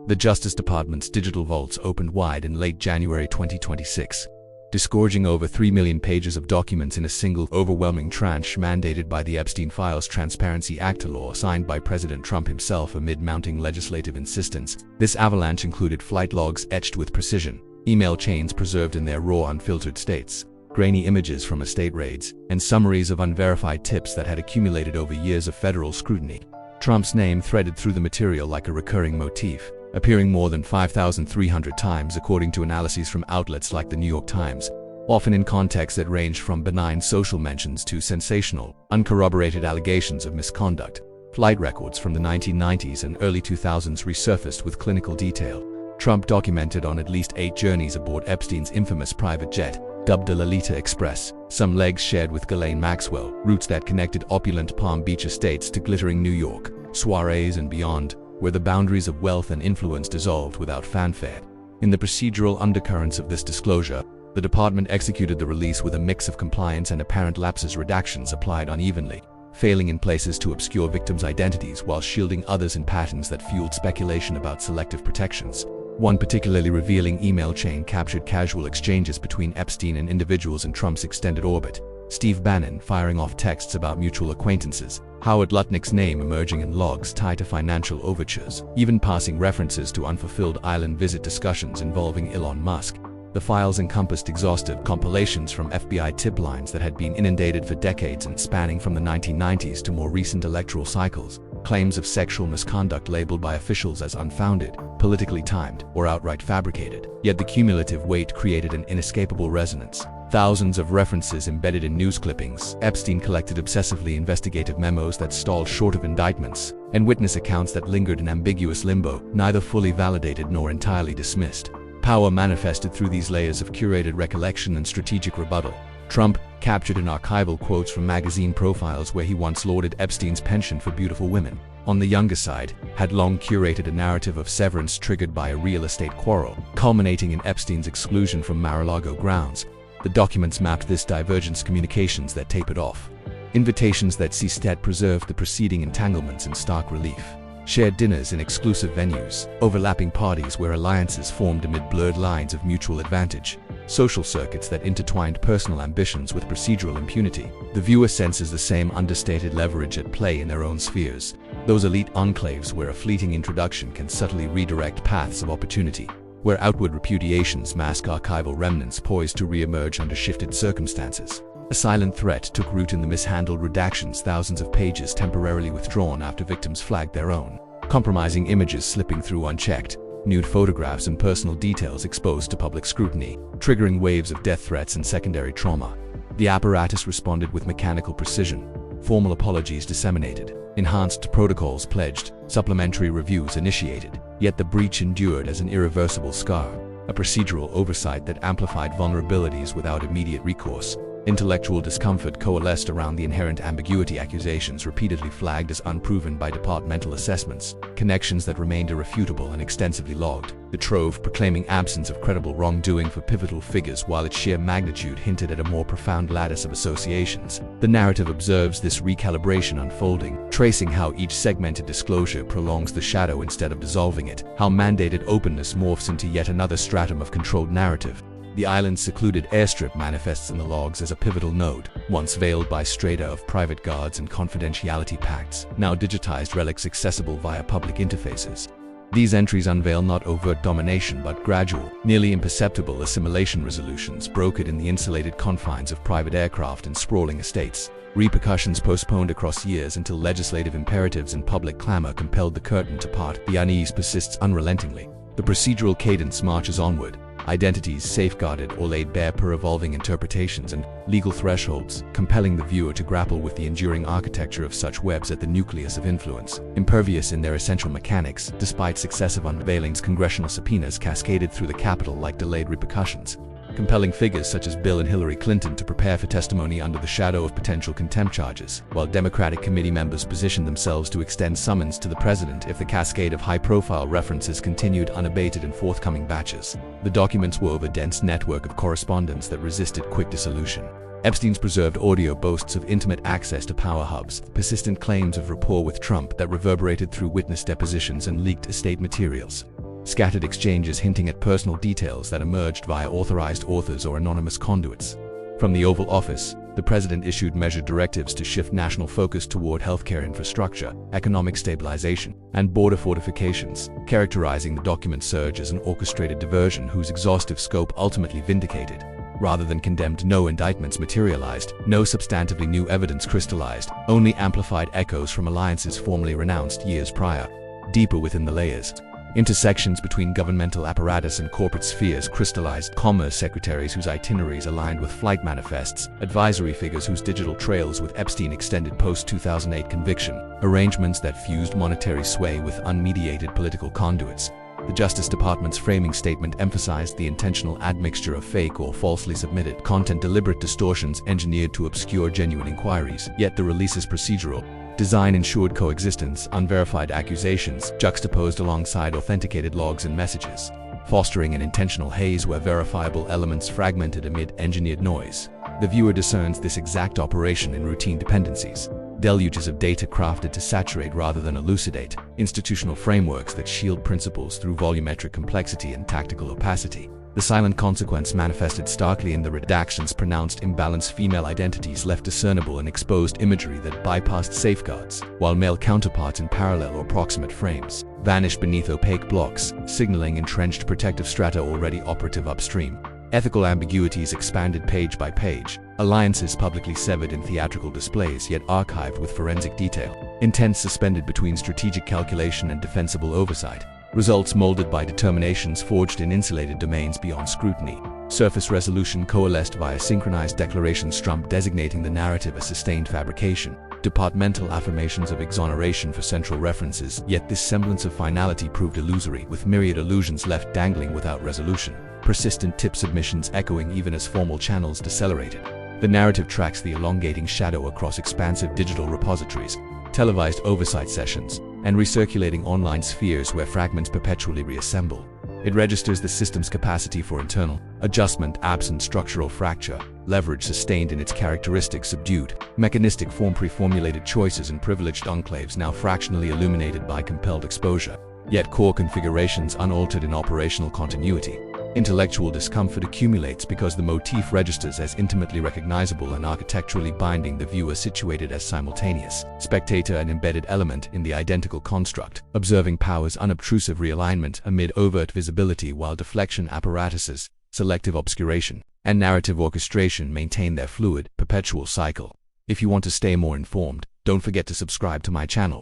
The Justice Department's digital vaults opened wide in late January 2026, disgorging over 3 million pages of documents in a single, overwhelming tranche mandated by the Epstein Files Transparency Act law signed by President Trump himself amid mounting legislative insistence. This avalanche included flight logs etched with precision, email chains preserved in their raw, unfiltered states, grainy images from estate raids, and summaries of unverified tips that had accumulated over years of federal scrutiny. Trump's name threaded through the material like a recurring motif, appearing more than 5,300 times according to analyses from outlets like the New York Times, often in contexts that ranged from benign social mentions to sensational, uncorroborated allegations of misconduct. Flight records from the 1990s and early 2000s resurfaced with clinical detail. Trump documented on at least 8 journeys aboard Epstein's infamous private jet, dubbed the Lolita Express, some legs shared with Ghislaine Maxwell, routes that connected opulent Palm Beach estates to glittering New York, soirees and beyond, where the boundaries of wealth and influence dissolved without fanfare. In the procedural undercurrents of this disclosure, the department executed the release with a mix of compliance and apparent lapses. Redactions applied unevenly, failing in places to obscure victims' identities while shielding others in patterns that fueled speculation about selective protections. One particularly revealing email chain captured casual exchanges between Epstein and individuals in Trump's extended orbit. Steve Bannon firing off texts about mutual acquaintances, Howard Lutnick's name emerging in logs tied to financial overtures, even passing references to unfulfilled island visit discussions involving Elon Musk. The files encompassed exhaustive compilations from FBI tip lines that had been inundated for decades and spanning from the 1990s to more recent electoral cycles. Claims of sexual misconduct labeled by officials as unfounded, politically timed, or outright fabricated. Yet the cumulative weight created an inescapable resonance. Thousands of references embedded in news clippings. Epstein collected obsessively investigative memos that stalled short of indictments, and witness accounts that lingered in ambiguous limbo, neither fully validated nor entirely dismissed. Power manifested through these layers of curated recollection and strategic rebuttal. Trump, captured in archival quotes from magazine profiles where he once lauded Epstein's penchant for beautiful women, on the younger side, had long curated a narrative of severance triggered by a real estate quarrel, culminating in Epstein's exclusion from Mar-a-Lago grounds. The documents mapped this divergence, communications that tapered off, invitations that ceased, that preserved the preceding entanglements in stark relief, shared dinners in exclusive venues, overlapping parties where alliances formed amid blurred lines of mutual advantage, social circuits that intertwined personal ambitions with procedural impunity. The viewer senses the same understated leverage at play in their own spheres, those elite enclaves where a fleeting introduction can subtly redirect paths of opportunity, where outward repudiations mask archival remnants poised to re-emerge under shifted circumstances. A silent threat took root in the mishandled redactions, thousands of pages temporarily withdrawn after victims flagged their own, compromising images slipping through unchecked, nude photographs and personal details exposed to public scrutiny, triggering waves of death threats and secondary trauma. The apparatus responded with mechanical precision, formal apologies disseminated, enhanced protocols pledged, supplementary reviews initiated, yet the breach endured as an irreversible scar, a procedural oversight that amplified vulnerabilities without immediate recourse. Intellectual discomfort coalesced around the inherent ambiguity, accusations repeatedly flagged as unproven by departmental assessments, connections that remained irrefutable and extensively logged, the trove proclaiming absence of credible wrongdoing for pivotal figures while its sheer magnitude hinted at a more profound lattice of associations. The narrative observes this recalibration unfolding, tracing how each segmented disclosure prolongs the shadow instead of dissolving it, how mandated openness morphs into yet another stratum of controlled narrative. The island's secluded airstrip manifests in the logs as a pivotal node, once veiled by strata of private guards and confidentiality pacts, now digitized relics accessible via public interfaces. These entries unveil not overt domination but gradual, nearly imperceptible assimilation resolutions brokered in the insulated confines of private aircraft and sprawling estates. Repercussions postponed across years until legislative imperatives and public clamor compelled the curtain to part. The unease persists unrelentingly. The procedural cadence marches onward, identities safeguarded or laid bare per evolving interpretations and legal thresholds, compelling the viewer to grapple with the enduring architecture of such webs at the nucleus of influence. Impervious in their essential mechanics, despite successive unveilings, congressional subpoenas cascaded through the Capitol like delayed repercussions, compelling figures such as Bill and Hillary Clinton to prepare for testimony under the shadow of potential contempt charges, while Democratic committee members positioned themselves to extend summons to the president if the cascade of high-profile references continued unabated in forthcoming batches. The documents wove a dense network of correspondence that resisted quick dissolution. Epstein's preserved audio boasts of intimate access to power hubs, persistent claims of rapport with Trump that reverberated through witness depositions and leaked estate materials. scattered exchanges hinting at personal details that emerged via authorized authors or anonymous conduits. From the Oval Office, the president issued measured directives to shift national focus toward healthcare infrastructure, economic stabilization, and border fortifications, characterizing the document surge as an orchestrated diversion whose exhaustive scope ultimately vindicated. Rather than condemned, no indictments materialized, no substantively new evidence crystallized, only amplified echoes from alliances formally renounced years prior. Deeper within the layers, intersections between governmental apparatus and corporate spheres crystallized: commerce secretaries whose itineraries aligned with flight manifests, advisory figures whose digital trails with Epstein extended post-2008 conviction, arrangements that fused monetary sway with unmediated political conduits. The Justice Department's framing statement emphasized the intentional admixture of fake or falsely submitted content, deliberate distortions engineered to obscure genuine inquiries. Yet the release's procedural design ensured coexistence: unverified accusations juxtaposed alongside authenticated logs and messages, fostering an intentional haze where verifiable elements fragmented amid engineered noise. The viewer discerns this exact operation in routine dependencies: deluges of data crafted to saturate rather than elucidate, institutional frameworks that shield principles through volumetric complexity and tactical opacity. The silent consequence manifested starkly in the redactions: pronounced imbalanced female identities left discernible and exposed imagery that bypassed safeguards, while male counterparts in parallel or proximate frames vanished beneath opaque blocks, signaling entrenched protective strata already operative upstream. Ethical ambiguities expanded page by page, alliances publicly severed in theatrical displays yet archived with forensic detail, intent suspended between strategic calculation and defensible oversight, results molded by determinations forged in insulated domains beyond scrutiny. Surface resolution coalesced via synchronized declarations, Trump designating the narrative a sustained fabrication, departmental affirmations of exoneration for central references, yet this semblance of finality proved illusory, with myriad allusions left dangling without resolution, persistent tip submissions echoing even as formal channels decelerated. The narrative tracks the elongating shadow across expansive digital repositories, televised oversight sessions, and recirculating online spheres where fragments perpetually reassemble. It registers the system's capacity for internal adjustment absent structural fracture, leverage sustained in its characteristic subdued, mechanistic form, pre-formulated choices and privileged enclaves now fractionally illuminated by compelled exposure, yet core configurations unaltered in operational continuity. Intellectual discomfort accumulates because the motif registers as intimately recognizable and architecturally binding, the viewer situated as simultaneous spectator and embedded element in the identical construct, observing power's unobtrusive realignment amid overt visibility, while deflection apparatuses, selective obscuration, and narrative orchestration maintain their fluid, perpetual cycle. If you want to stay more informed, don't forget to subscribe to my channel.